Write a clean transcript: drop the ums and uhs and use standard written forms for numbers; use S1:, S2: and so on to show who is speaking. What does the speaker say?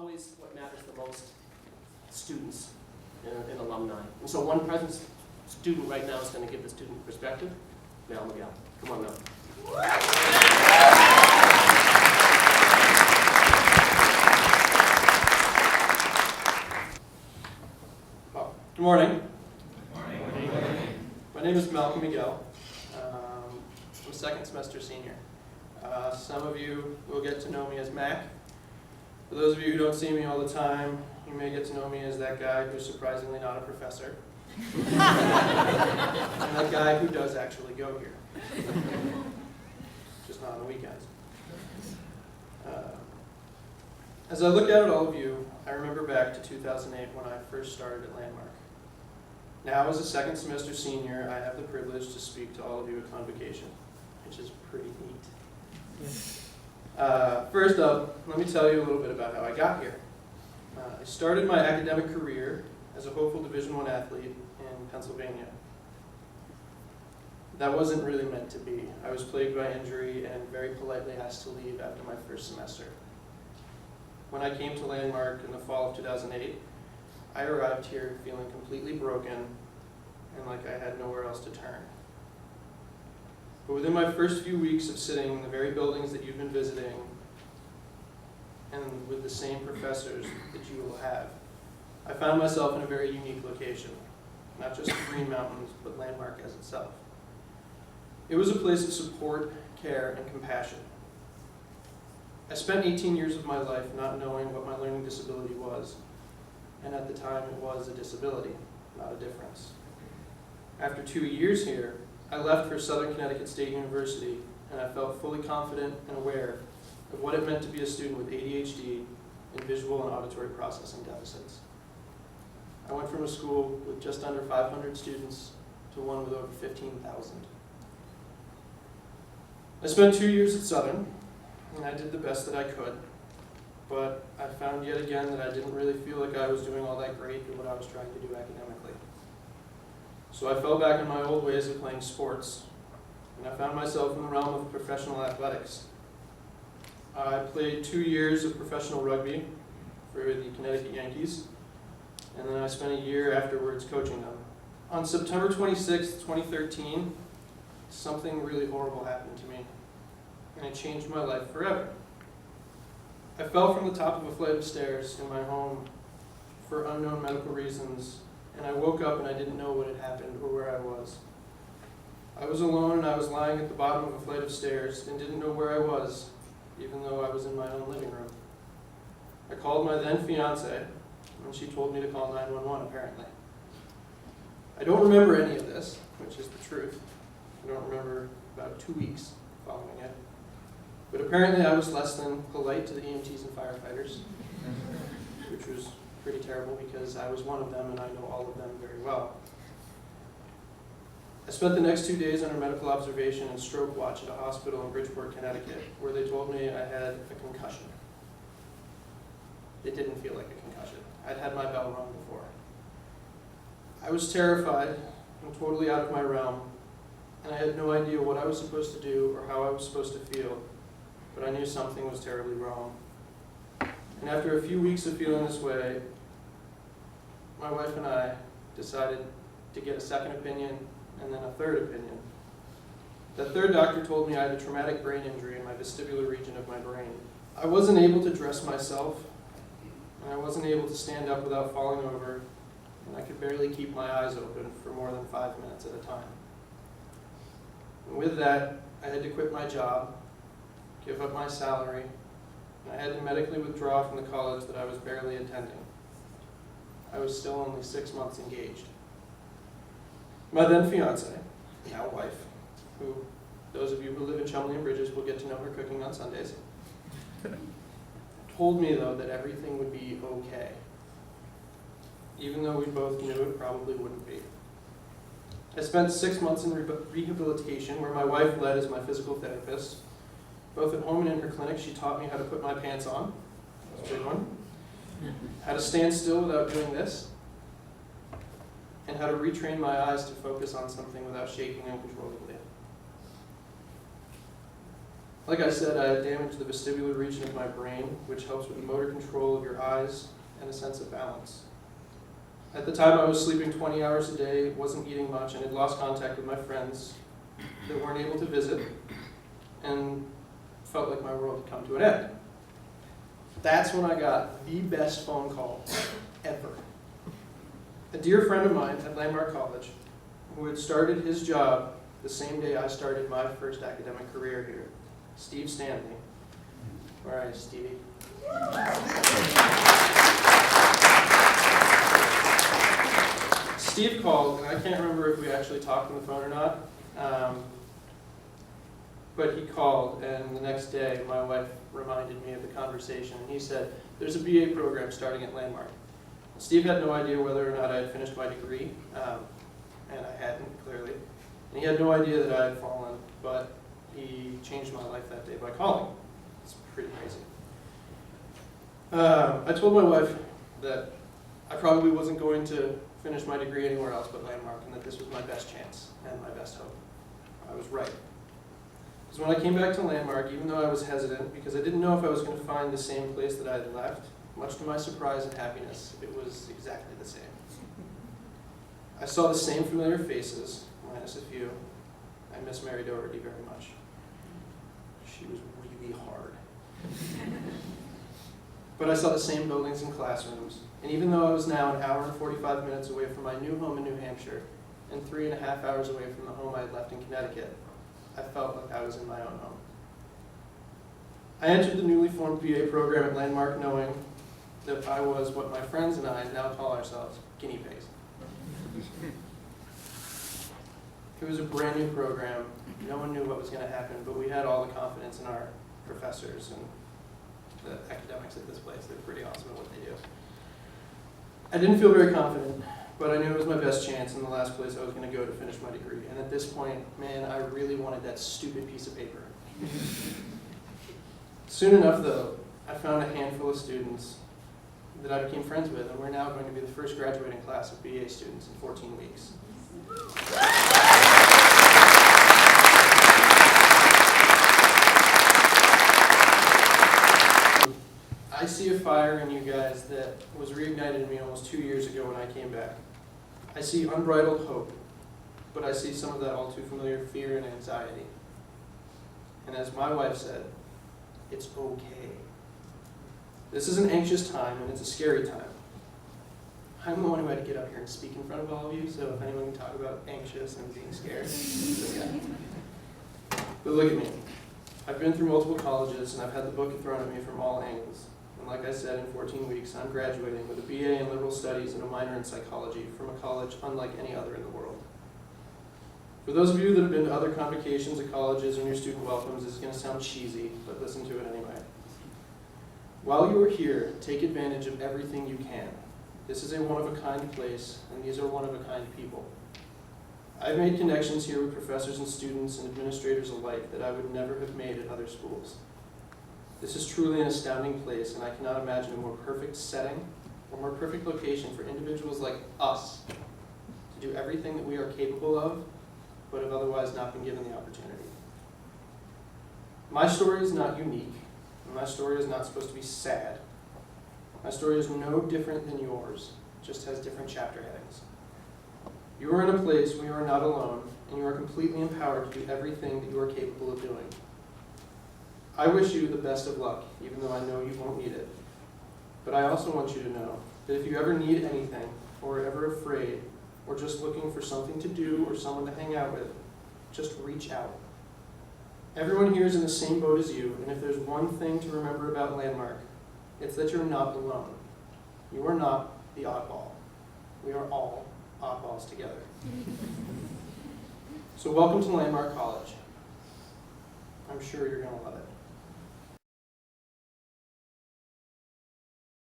S1: always what matters the most, students and alumni. And so one present student right now is going to give the student perspective. Mac Migel, come on now. Good morning. Good morning. My name is Mac Migel. I'm a second semester senior. Some of you will get to know me as Mac. For those of you who don't see me all the time, you may get to know me as that guy who's surprisingly not a professor. And that guy who does actually go here. Just not on the weekends. As I look out at all of you, I remember back to 2008 when I first started at Landmark. Now, as a second semester senior, I have the privilege to speak to all of you at convocation, which is pretty neat. First up, let me tell you a little bit about how I got here. I started my academic career as a hopeful Division I athlete in Pennsylvania. That wasn't really meant to be. I was plagued by injury and very politely asked to leave after my first semester. When I came to Landmark in the fall of 2008, I arrived here feeling completely broken and like I had nowhere else to turn. But within my first few weeks of sitting in the very buildings that you've been visiting and with the same professors that you will have, I found myself in a very unique location. Not just the Green Mountains, but Landmark as itself. It was a place of support, care, and compassion. I spent 18 years of my life not knowing what my learning disability was, and at the time it was a disability, not a difference. After 2 years here, I left for Southern Connecticut State University, and I felt fully confident and aware of what it meant to be a student with ADHD and visual and auditory processing deficits. I went from a school with just under 500 students to one with over 15,000. I spent 2 years at Southern, and I did the best that I could, but I found yet again that I didn't really feel like I was doing all that great at what I was trying to do academically. So I fell back in my old ways of playing sports, and I found myself in the realm of professional athletics. I played 2 years of professional rugby for the Connecticut Yankees, and then I spent a year afterwards coaching them. On September 26, 2013, something really horrible happened to me, and it changed my life forever. I fell from the top of a flight of stairs in my home for unknown medical reasons, and I woke up and I didn't know what had happened or where I was. I was alone and I was lying at the bottom of a flight of stairs and didn't know where I was, even though I was in my own living room. I called my then fiance, and she told me to call 911 apparently. I don't remember any of this, which is the truth. I don't remember about 2 weeks following it. But apparently I was less than polite to the EMTs and firefighters, which was pretty terrible because I was one of them and I know all of them very well. I spent the next 2 days under medical observation and stroke watch at a hospital in Bridgeport, Connecticut, where they told me I had a concussion. It didn't feel like a concussion. I'd had my bell rung before. I was terrified and totally out of my realm, and I had no idea what I was supposed to do or how I was supposed to feel, but I knew something was terribly wrong. And after a few weeks of feeling this way, my wife and I decided to get a second opinion and then a third opinion. The third doctor told me I had a traumatic brain injury in my vestibular region of my brain. I wasn't able to dress myself, and I wasn't able to stand up without falling over, and I could barely keep my eyes open for more than 5 minutes at a time. And with that, I had to quit my job, give up my salary, and I had to medically withdraw from the college that I was barely attending. I was still only 6 months engaged. My then fiance, now wife, who those of you who live in Chumley and Bridges will get to know her cooking on Sundays, told me though that everything would be okay, even though we both knew it probably wouldn't be. I spent 6 months in rehabilitation where my wife led as my physical therapist. Both at home and in her clinic, she taught me how to put my pants on. That was a big one. How to stand still without doing this. And how to retrain my eyes to focus on something without shaking uncontrollably. Like I said, I had damage to the vestibular region of my brain, which helps with the motor control of your eyes and a sense of balance. At the time, I was sleeping 20 hours a day, wasn't eating much, and had lost contact with my friends that weren't able to visit, and felt like my world had come to an end. That's when I got the best phone call ever. A dear friend of mine at Landmark College, who had started his job the same day I started my first academic career here, Steve Stanley. Where are you, Stevie? Steve called, and I can't remember if we actually talked on the phone or not, but he called, and the next day my wife reminded me of the conversation, and he said, there's a BA program starting at Landmark. Steve had no idea whether or not I had finished my degree, and I hadn't, clearly. And he had no idea that I had fallen, but he changed my life that day by calling. It's pretty crazy. I told my wife that I probably wasn't going to finish my degree anywhere else but Landmark, and that this was my best chance and my best hope. I was right. Because when I came back to Landmark, even though I was hesitant, because I didn't know if I was going to find the same place that I had left, much to my surprise and happiness, it was exactly the same. I saw the same familiar faces, minus a few. I miss Mary Doherty very much. She was really hard. But I saw the same buildings and classrooms, and even though I was now an hour and 45 minutes away from my new home in New Hampshire, and 3.5 hours away from the home I had left in Connecticut, I felt like I was in my own home. I entered the newly formed BA program at Landmark knowing that I was what my friends and I now call ourselves, guinea pigs. It was a brand new program. No one knew what was going to happen, but we had all the confidence in our professors and the academics at this place. They're pretty awesome at what they do. I didn't feel very confident, but I knew it was my best chance and the last place I was going to go to finish my degree. And at this point, man, I really wanted that stupid piece of paper. Soon enough, though, I found a handful of students that I became friends with, and we're now going to be the first graduating class of BA students in 14 weeks. I see a fire in you guys that was reignited in me almost 2 years ago when I came back. I see unbridled hope, but I see some of that all too familiar fear and anxiety. And as my wife said, it's okay. This is an anxious time, and it's a scary time. I'm the one who had to get up here and speak in front of all of you, so if anyone can talk about anxious and being scared, okay. But look at me. I've been through multiple colleges, and I've had the book thrown at me from all angles. And like I said, in 14 weeks, I'm graduating with a BA in liberal studies and a minor in psychology from a college unlike any other in the world. For those of you that have been to other convocations at colleges and your student welcomes, it's going to sound cheesy, but listen to it anyway. While you are here, take advantage of everything you can. This is a one-of-a-kind place, and these are one-of-a-kind people. I've made connections here with professors and students and administrators alike that I would never have made at other schools. This is truly an astounding place, and I cannot imagine a more perfect setting or more perfect location for individuals like us to do everything that we are capable of, but have otherwise not been given the opportunity. My story is not unique, and my story is not supposed to be sad. My story is no different than yours, it just has different chapter headings. You are in a place where you are not alone, and you are completely empowered to do everything that you are capable of doing. I wish you the best of luck, even though I know you won't need it. But I also want you to know that if you ever need anything, or are ever afraid, or just looking for something to do or someone to hang out with, just reach out. Everyone here is in the same boat as you, and if there's one thing to remember about Landmark, it's that you're not alone. You are not the oddball. We are all oddballs together. So welcome to Landmark College. I'm sure you're going to love it.